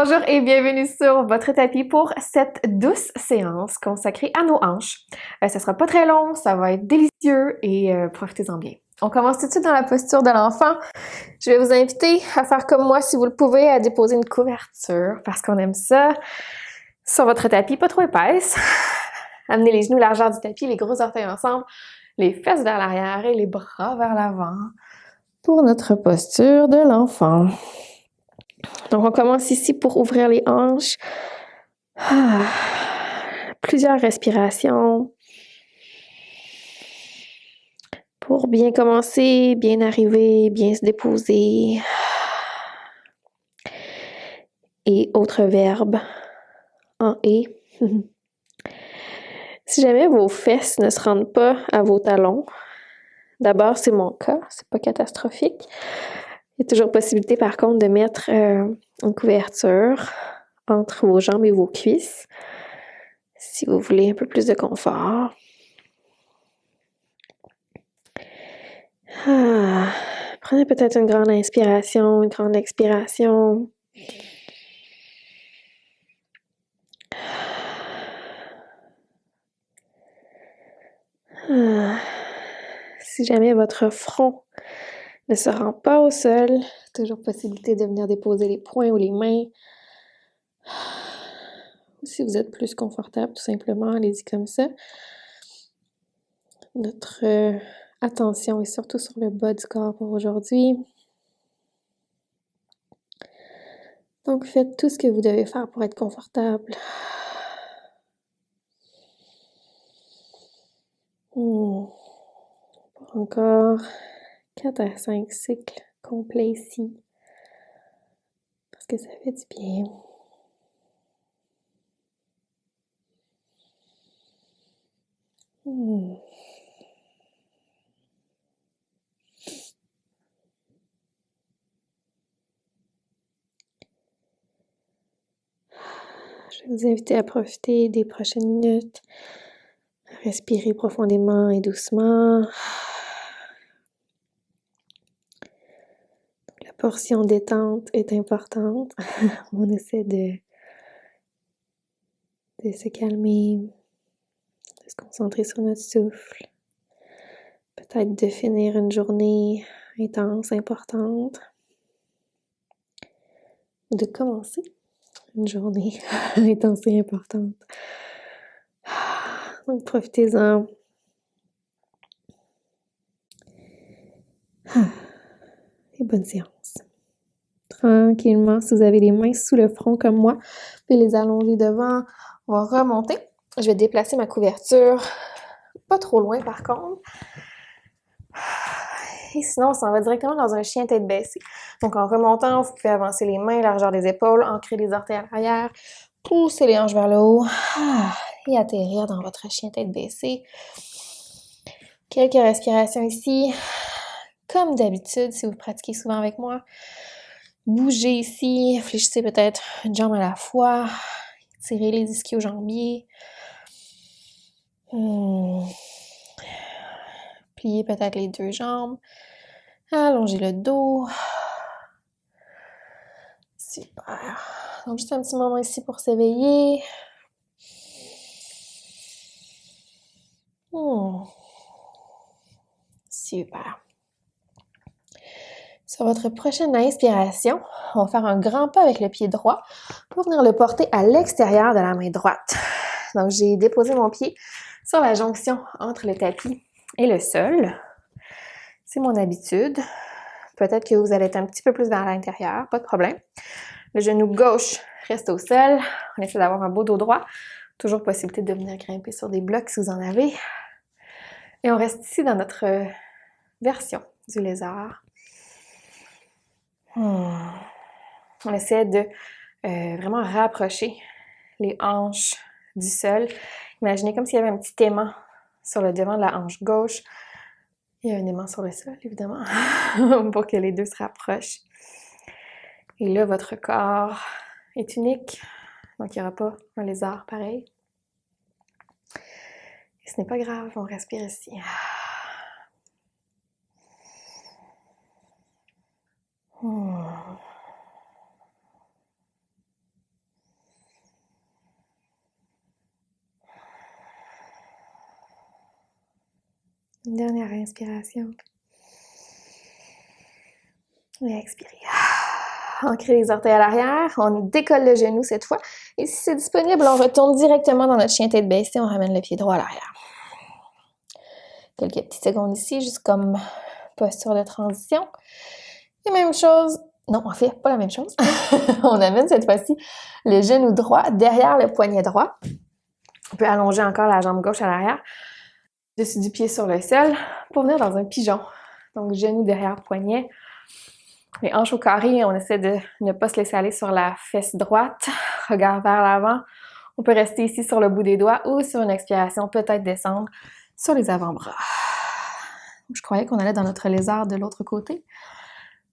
Bonjour et bienvenue sur votre tapis pour cette douce séance consacrée à nos hanches. Ça sera pas très long, ça va être délicieux et profitez-en bien. On commence tout de suite dans la posture de l'enfant. Je vais vous inviter à faire comme moi si vous le pouvez, à déposer une couverture parce qu'on aime ça sur votre tapis, pas trop épaisse. Amenez les genoux largeur du tapis, les gros orteils ensemble, les fesses vers l'arrière et les bras vers l'avant pour notre posture de l'enfant. Donc, on commence ici pour ouvrir les hanches. Plusieurs respirations. Pour bien commencer, bien arriver, bien se déposer. Et autre verbe en « et ». Si jamais vos fesses ne se rendent pas à vos talons, d'abord, c'est mon cas, c'est pas catastrophique. Il y a toujours possibilité, par contre, de mettre une couverture entre vos jambes et vos cuisses, si vous voulez un peu plus de confort. Prenez peut-être une grande inspiration, une grande expiration. Si jamais votre front ne se rend pas au sol, toujours possibilité de venir déposer les poings ou les mains. Ou si vous êtes plus confortable, tout simplement, allez-y comme ça. Notre attention est surtout sur le bas du corps pour aujourd'hui. Donc, faites tout ce que vous devez faire pour être confortable. Encore 4 à 5 cycles complets ici. Parce que ça fait du bien. Je vais vous inviter à profiter des prochaines minutes. Respirez profondément et doucement. La portion détente est importante. On essaie de se calmer, de se concentrer sur notre souffle. Peut-être de finir une journée intense, importante. Ou de commencer une journée intense et importante. Donc, profitez-en. Et bonne séance. Tranquillement, si vous avez les mains sous le front comme moi, vous pouvez les allonger devant. On va remonter. Je vais déplacer ma couverture. Pas trop loin par contre. Et sinon, on s'en va directement dans un chien tête baissée. Donc, en remontant, vous pouvez avancer les mains, largeur des épaules, ancrer les orteils à l'arrière, pousser les hanches vers le haut et atterrir dans votre chien tête baissée. Quelques respirations ici. Comme d'habitude, si vous pratiquez souvent avec moi, bougez ici, fléchissez peut-être une jambe à la fois, tirez les ischio-jambiers. Pliez peut-être les deux jambes. Allongez le dos. Super. Donc, juste un petit moment ici pour s'éveiller. Super. Sur votre prochaine inspiration, on va faire un grand pas avec le pied droit pour venir le porter à l'extérieur de la main droite. Donc, j'ai déposé mon pied sur la jonction entre le tapis et le sol. C'est mon habitude. Peut-être que vous allez être un petit peu plus vers l'intérieur, pas de problème. Le genou gauche reste au sol. On essaie d'avoir un beau dos droit. Toujours possibilité de venir grimper sur des blocs si vous en avez. Et on reste ici dans notre version du lézard. On essaie de vraiment rapprocher les hanches du sol. Imaginez comme s'il y avait un petit aimant sur le devant de la hanche gauche. Il y a un aimant sur le sol, évidemment, pour que les deux se rapprochent. Et là, votre corps est unique, donc il n'y aura pas un lézard pareil. Et ce n'est pas grave, on respire ici. Une dernière inspiration. Et expirez. Ancrez les orteils à l'arrière. On décolle le genou cette fois. Et si c'est disponible, on retourne directement dans notre chien tête baissée. On ramène le pied droit à l'arrière. Quelques petites secondes ici, juste comme posture de transition. Et même chose. Non, en fait, pas la même chose. On amène cette fois-ci le genou droit derrière le poignet droit. On peut allonger encore la jambe gauche à l'arrière. Dessus du pied sur le sol pour venir dans un pigeon. Donc, genou derrière poignet. Les hanches au carré, on essaie de ne pas se laisser aller sur la fesse droite. Regard vers l'avant. On peut rester ici sur le bout des doigts ou sur une expiration, peut-être descendre sur les avant-bras. Je croyais qu'on allait dans notre lézard de l'autre côté,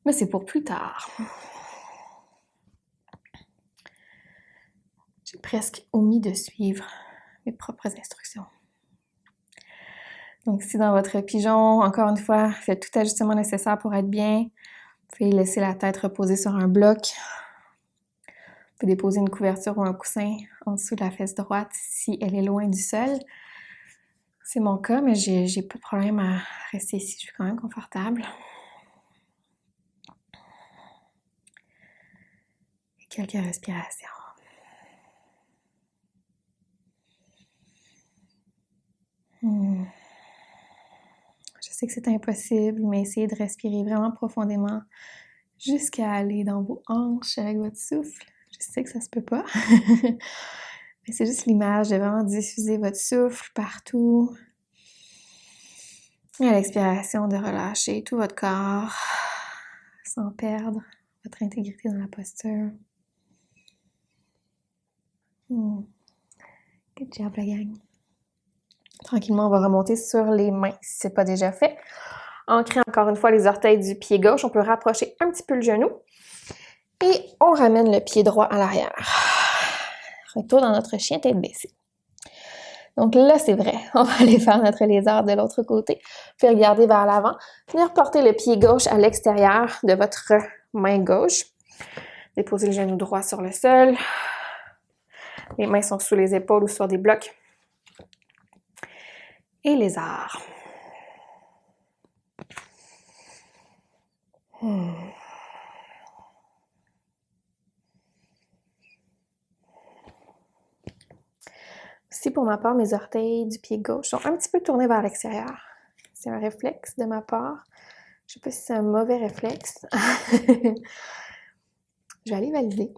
mais c'est pour plus tard. J'ai presque omis de suivre mes propres instructions. Donc, si dans votre pigeon, encore une fois, faites tout ajustement nécessaire pour être bien. Vous pouvez laisser la tête reposer sur un bloc. Vous pouvez déposer une couverture ou un coussin en dessous de la fesse droite si elle est loin du sol. C'est mon cas, mais j'ai pas de problème à rester ici. Je suis quand même confortable. Et quelques respirations. Je sais que c'est impossible, mais essayez de respirer vraiment profondément jusqu'à aller dans vos hanches avec votre souffle. Je sais que ça se peut pas. Mais c'est juste l'image de vraiment diffuser votre souffle partout. Et à l'expiration, de relâcher tout votre corps sans perdre votre intégrité dans la posture. Good job, la gang. Tranquillement, on va remonter sur les mains si ce n'est pas déjà fait. Ancrez encore une fois les orteils du pied gauche. On peut rapprocher un petit peu le genou. Et on ramène le pied droit à l'arrière. Retour dans notre chien tête baissée. Donc là, c'est vrai, on va aller faire notre lézard de l'autre côté. Vous pouvez regarder vers l'avant. Venir porter le pied gauche à l'extérieur de votre main gauche. Déposez le genou droit sur le sol. Les mains sont sous les épaules ou sur des blocs. Et lézard. Aussi, pour ma part, mes orteils du pied gauche sont un petit peu tournés vers l'extérieur. C'est un réflexe de ma part. Je ne sais pas si c'est un mauvais réflexe. Je vais aller valider.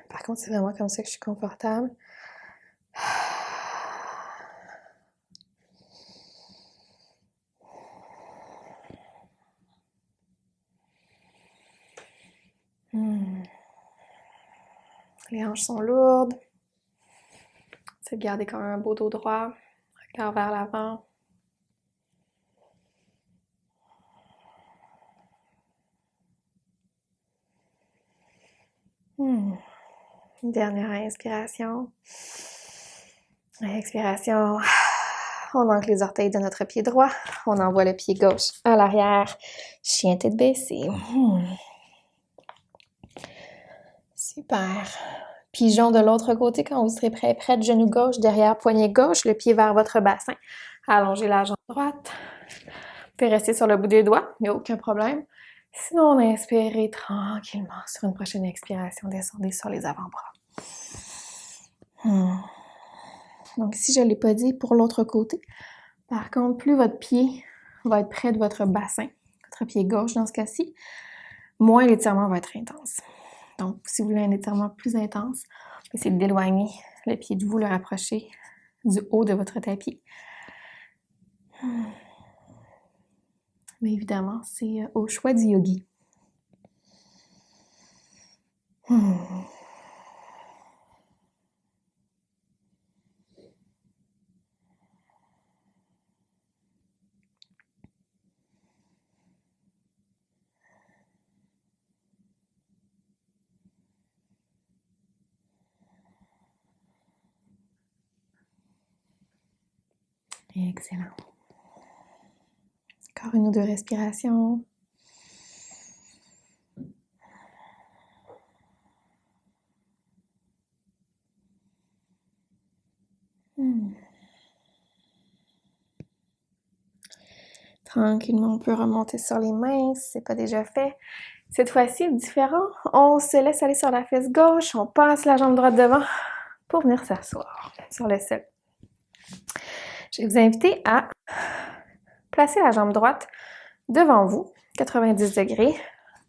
Par contre, c'est vraiment comme ça que je suis confortable. Les hanches sont lourdes. C'est de garder quand même un beau dos droit. Regard vers l'avant. Une dernière inspiration. Expiration. On ancre les orteils de notre pied droit. On envoie le pied gauche à l'arrière. Chien tête baissée. Super. Pigeon de l'autre côté quand vous serez prêt. Prête, genou gauche, derrière, poignet gauche, le pied vers votre bassin. Allongez la jambe droite. Vous pouvez rester sur le bout des doigts, il n'y a aucun problème. Sinon, on inspirez tranquillement. Sur une prochaine expiration, descendez sur les avant-bras. Donc, si je ne l'ai pas dit, pour l'autre côté, par contre, plus votre pied va être près de votre bassin, votre pied gauche dans ce cas-ci, moins l'étirement va être intense. Donc, si vous voulez un étirement plus intense, essayez d'éloigner le pied de vous, le rapprocher du haut de votre tapis. Mais évidemment, c'est au choix du yogi. Excellent. Encore une ou deux respirations. Tranquillement, on peut remonter sur les mains si c'est pas déjà fait. Cette fois-ci, différent, on se laisse aller sur la fesse gauche, on passe la jambe droite devant pour venir s'asseoir sur le sol. Je vais vous inviter à placer la jambe droite devant vous, 90 degrés,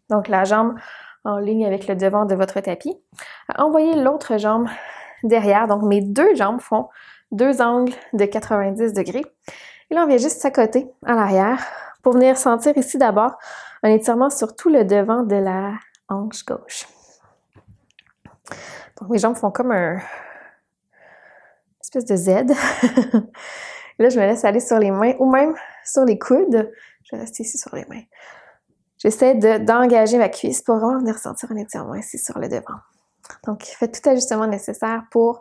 donc la jambe en ligne avec le devant de votre tapis. Envoyez l'autre jambe derrière, donc mes deux jambes font deux angles de 90 degrés. Et là, on vient juste s'accoter à l'arrière pour venir sentir ici d'abord un étirement sur tout le devant de la hanche gauche. Donc, mes jambes font comme une espèce de Z. Là, je me laisse aller sur les mains ou même sur les coudes. Je vais rester ici sur les mains. J'essaie d'engager ma cuisse pour vraiment venir sentir un étirement ici sur le devant. Donc, faites tout ajustement nécessaire pour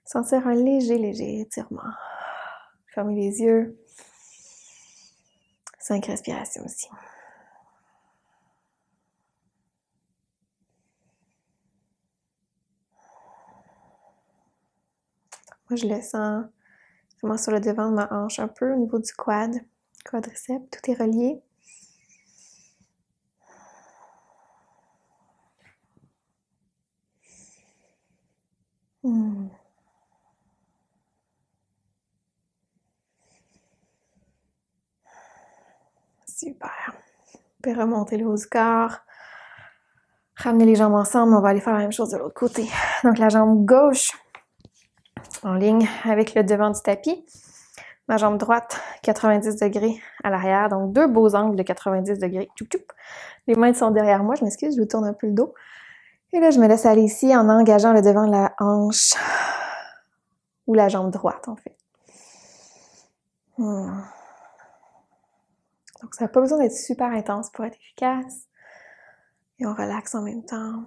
sentir un léger étirement. Fermez les yeux. 5 respirations aussi. Moi, je le sens vraiment sur le devant de ma hanche, un peu au niveau du quadriceps, tout est relié. Super. Vous pouvez remonter le haut du corps. Ramener les jambes ensemble, on va aller faire la même chose de l'autre côté. Donc la jambe gauche en ligne avec le devant du tapis. Ma jambe droite, 90 degrés à l'arrière, donc deux beaux angles de 90 degrés. Tchoup, tchoup. Les mains sont derrière moi, je m'excuse, je vous tourne un peu le dos. Et là, je me laisse aller ici en engageant le devant de la hanche ou la jambe droite, en fait. Donc, ça n'a pas besoin d'être super intense pour être efficace. Et on relaxe en même temps.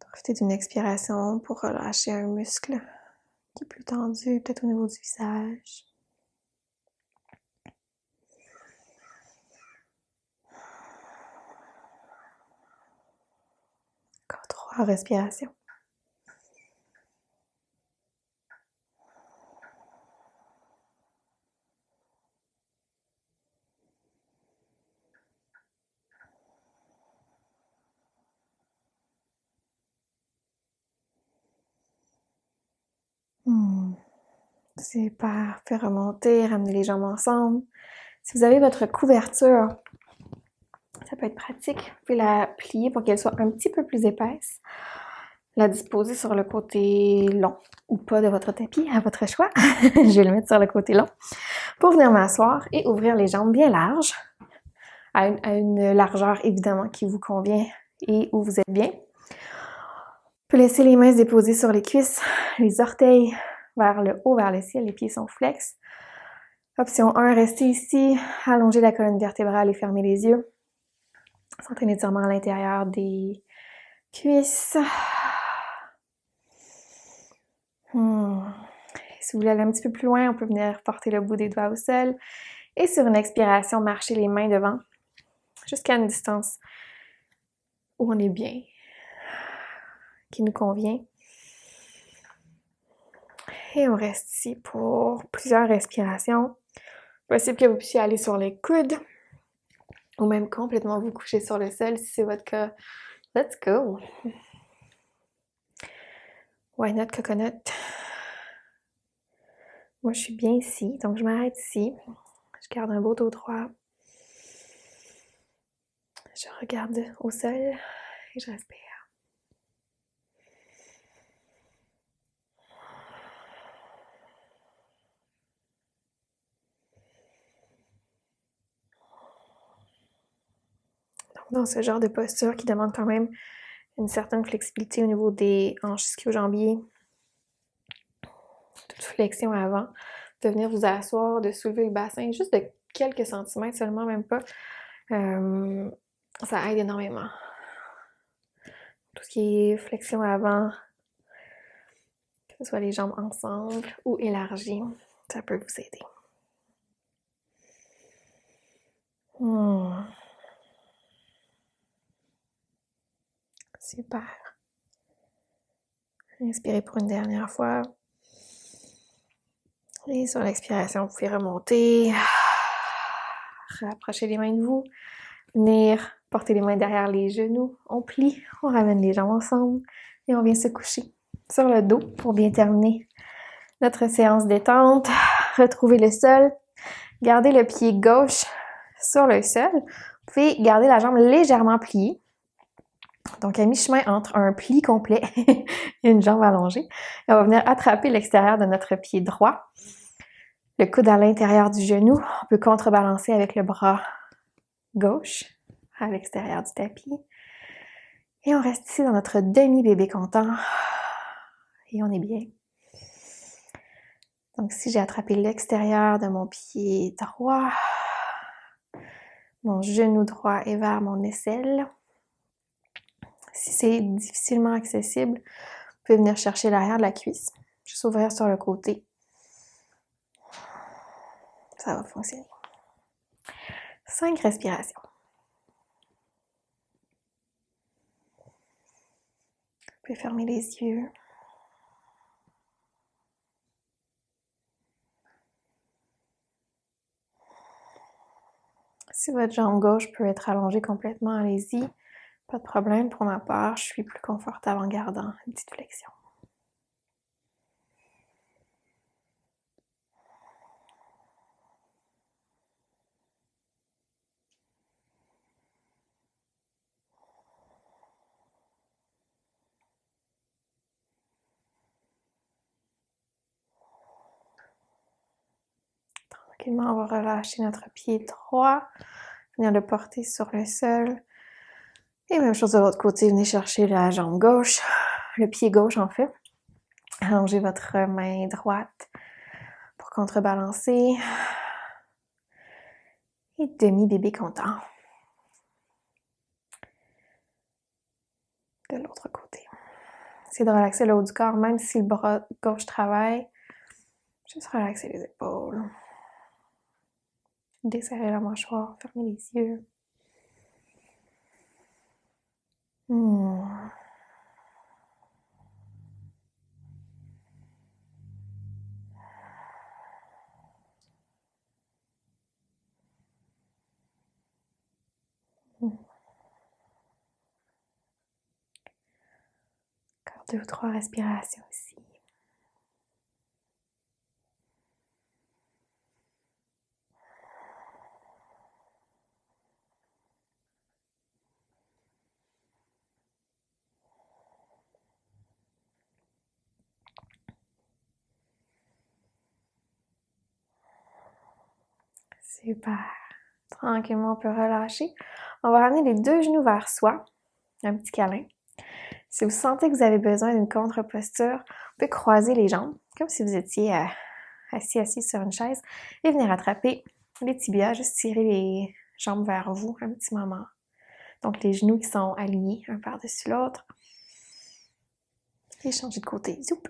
Profitez d'une expiration pour relâcher un muscle qui est plus tendu, peut-être au niveau du visage. Encore 3 respirations. Super. Fait remonter, ramener les jambes ensemble. Si vous avez votre couverture, ça peut être pratique. Vous pouvez la plier pour qu'elle soit un petit peu plus épaisse. La disposer sur le côté long ou pas de votre tapis, à votre choix. Je vais le mettre sur le côté long pour venir m'asseoir et ouvrir les jambes bien larges, à une largeur évidemment qui vous convient et où vous êtes bien. On peut laisser les mains se déposer sur les cuisses, les orteils vers le haut, vers le ciel, les pieds sont flex. Option 1, restez ici, allongez la colonne vertébrale et fermez les yeux. Sentez un étirement à l'intérieur des cuisses. Si vous voulez aller un petit peu plus loin, on peut venir porter le bout des doigts au sol. Et sur une expiration, marcher les mains devant jusqu'à une distance où on est bien, qui nous convient. Et on reste ici pour plusieurs respirations. Possible que vous puissiez aller sur les coudes ou même complètement vous coucher sur le sol si c'est votre cas. Let's go! Why not coconut? Moi, je suis bien ici, donc je m'arrête ici. Je garde un beau dos droit. Je regarde au sol et je respire. Donc, dans ce genre de posture qui demande quand même une certaine flexibilité au niveau des hanches ischio-jambiers, toute flexion avant, de venir vous asseoir, de soulever le bassin, juste de quelques centimètres seulement, même pas, ça aide énormément. Tout ce qui est flexion avant, que ce soit les jambes ensemble ou élargies, ça peut vous aider. Super. Inspirez pour une dernière fois. Et sur l'expiration, vous pouvez remonter. Rapprochez les mains de vous. Venir porter les mains derrière les genoux. On plie, on ramène les jambes ensemble et on vient se coucher sur le dos pour bien terminer notre séance détente. Retrouvez le sol. Gardez le pied gauche sur le sol. Vous pouvez garder la jambe légèrement pliée. Donc, à mi-chemin entre un pli complet et une jambe allongée. Et on va venir attraper l'extérieur de notre pied droit. Le coude à l'intérieur du genou. On peut contrebalancer avec le bras gauche à l'extérieur du tapis. Et on reste ici dans notre demi-bébé content. Et on est bien. Donc, si j'ai attrapé l'extérieur de mon pied droit, mon genou droit est vers mon aisselle. Si c'est difficilement accessible, vous pouvez venir chercher l'arrière de la cuisse. Juste ouvrir sur le côté. Ça va fonctionner. 5 respirations. Vous pouvez fermer les yeux. Si votre jambe gauche peut être allongée complètement, allez-y. Pas de problème pour ma part, je suis plus confortable en gardant une petite flexion. Tranquillement, on va relâcher notre pied droit, venir le porter sur le sol. Et même chose de l'autre côté, venez chercher la jambe gauche, le pied gauche en fait. Allongez votre main droite pour contrebalancer. Et demi-bébé content. De l'autre côté. Essayez de relaxer le haut du corps, même si le bras gauche travaille. Juste relaxer les épaules. Desserrer la mâchoire, fermer les yeux. Encore 2 ou 3 respirations ici. Super. Tranquillement, on peut relâcher. On va ramener les 2 genoux vers soi. Un petit câlin. Si vous sentez que vous avez besoin d'une contre-posture, vous pouvez croiser les jambes, comme si vous étiez assis sur une chaise, et venir attraper les tibias, juste tirer les jambes vers vous un petit moment. Donc, les genoux qui sont alignés un par-dessus l'autre. Et changer de côté. Zoup!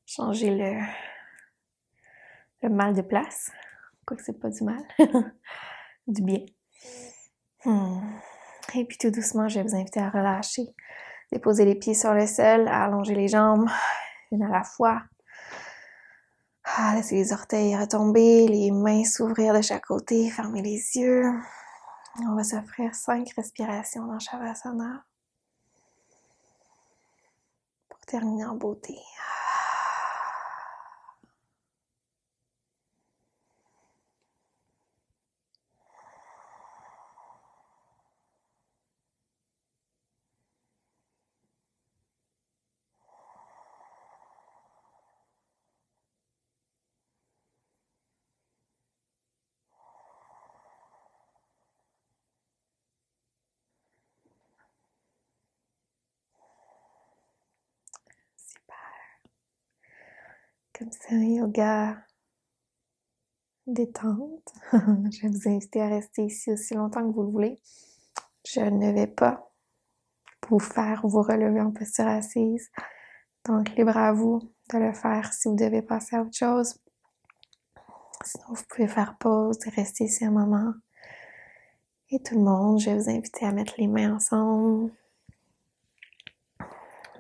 Changer le mal de place. Quoique c'est pas du mal. Du bien. Et puis tout doucement, je vais vous inviter à relâcher. Déposer les pieds sur le sol, à allonger les jambes, une à la fois. Laissez les orteils retomber, les mains s'ouvrir de chaque côté, fermer les yeux. On va s'offrir 5 respirations dans Shavasana pour terminer en beauté. Comme c'est un yoga détente, je vais vous inviter à rester ici aussi longtemps que vous le voulez. Je ne vais pas vous faire vous relever en posture assise. Donc, libre à vous de le faire si vous devez passer à autre chose. Sinon, vous pouvez faire pause et rester ici un moment. Et tout le monde, je vais vous inviter à mettre les mains ensemble.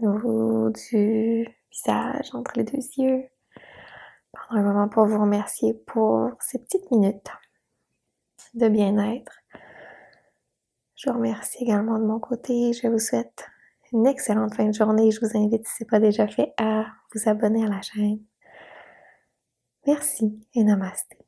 niveau du visage, entre les deux yeux. Prendre un moment pour vous remercier pour ces petites minutes de bien-être. Je vous remercie également de mon côté. Je vous souhaite une excellente fin de journée. Je vous invite, si ce n'est pas déjà fait, à vous abonner à la chaîne. Merci et namasté.